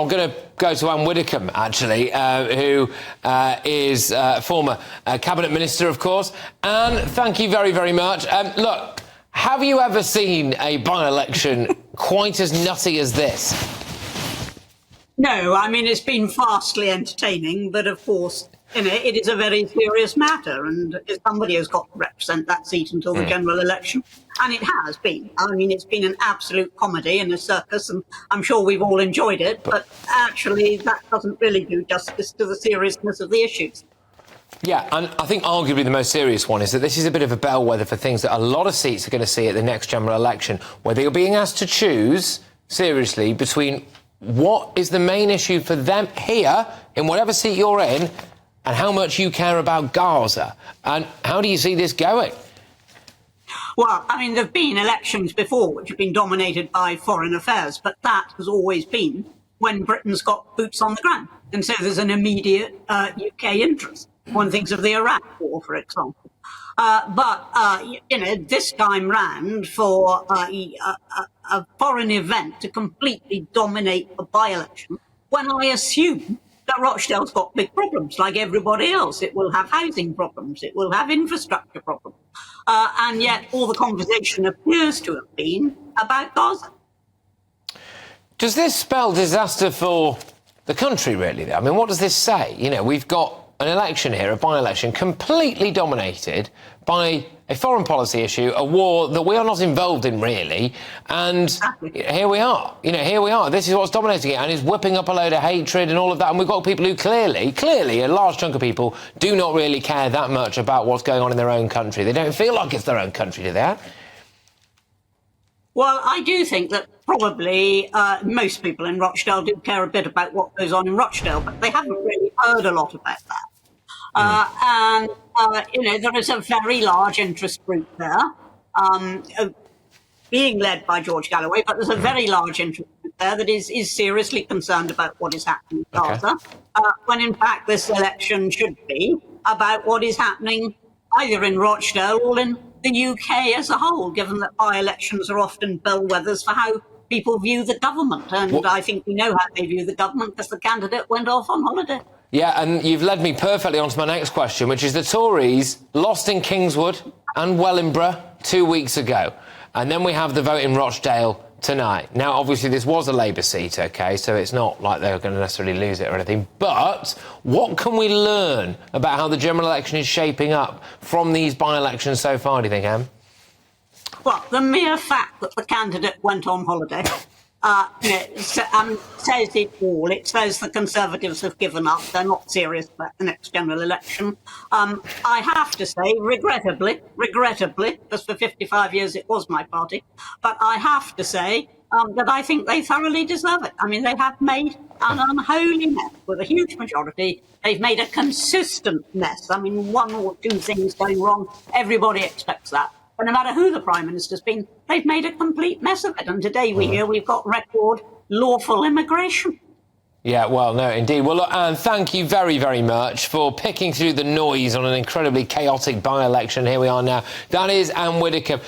I'm going to go to Anne Widdecombe, actually, who is former Cabinet Minister, of course. Anne, thank you very, very much. Look, have you ever seen a by-election quite as nutty as this? No, I mean, it's been vastly entertaining, but of course, it is a very serious matter, and somebody has got to represent that seat until the general election, and it has been. I mean, it's been an absolute comedy and a circus, and I'm sure we've all enjoyed it, but actually that doesn't really do justice to the seriousness of the issues. Yeah, and I think arguably the most serious one is that this is a bit of a bellwether for things that a lot of seats are going to see at the next general election, where they're being asked to choose, seriously, between what is the main issue for them here, in whatever seat you're in, and how much you care about Gaza. And how do you see this going? Well, I mean, there have been elections before which have been dominated by foreign affairs, but that has always been when Britain's got boots on the ground. And so there's an immediate UK interest. One thinks of the Iraq War, for example. But this time round, for a foreign event to completely dominate a by-election, when I assume that Rochdale's got big problems, like everybody else. It will have housing problems, it will have infrastructure problems, and yet all the conversation appears to have been about Gaza. Does this spell disaster for the country, really? I mean, what does this say? You know, we've got an election here, a by-election, completely dominated by a foreign policy issue, a war that we are not involved in, really, and here we are. You know, here we are. This is what's dominating it, and it's whipping up a load of hatred and all of that, and we've got people who clearly, a large chunk of people do not really care that much about what's going on in their own country. They don't feel like it's their own country, do they? Well, I do think that probably most people in Rochdale do care a bit about what goes on in Rochdale, but they haven't really heard a lot about that. There is a very large interest group there, being led by George Galloway, but there's a very large interest group there that is seriously concerned about what is happening in Gaza, when in fact this election should be about what is happening either in Rochdale or in the UK as a whole, given that by-elections are often bellwethers for how people view the government. And I think we know how they view the government because the candidate went off on holiday. Yeah, and you've led me perfectly on to my next question, which is the Tories lost in Kingswood and Wellingborough 2 weeks ago. And then we have the vote in Rochdale tonight. Now, obviously, this was a Labour seat, OK, so it's not like they're going to necessarily lose it or anything. But what can we learn about how the general election is shaping up from these by-elections so far, do you think, Em? Well, the mere fact that the candidate went on holiday says it all. It says the Conservatives have given up. They're not serious about the next general election. I have to say, regrettably, because for 55 years it was my party, but I have to say that I think they thoroughly deserve it. I mean, they have made an unholy mess with a huge majority. They've made a consistent mess. I mean, one or two things going wrong, everybody expects that. But no matter who the Prime Minister's been, they've made a complete mess of it. And today we hear we've got record lawful immigration. Yeah, well, no, indeed. Well, look, Anne, thank you very, very much for picking through the noise on an incredibly chaotic by-election. Here we are now. That is Anne Widdecombe.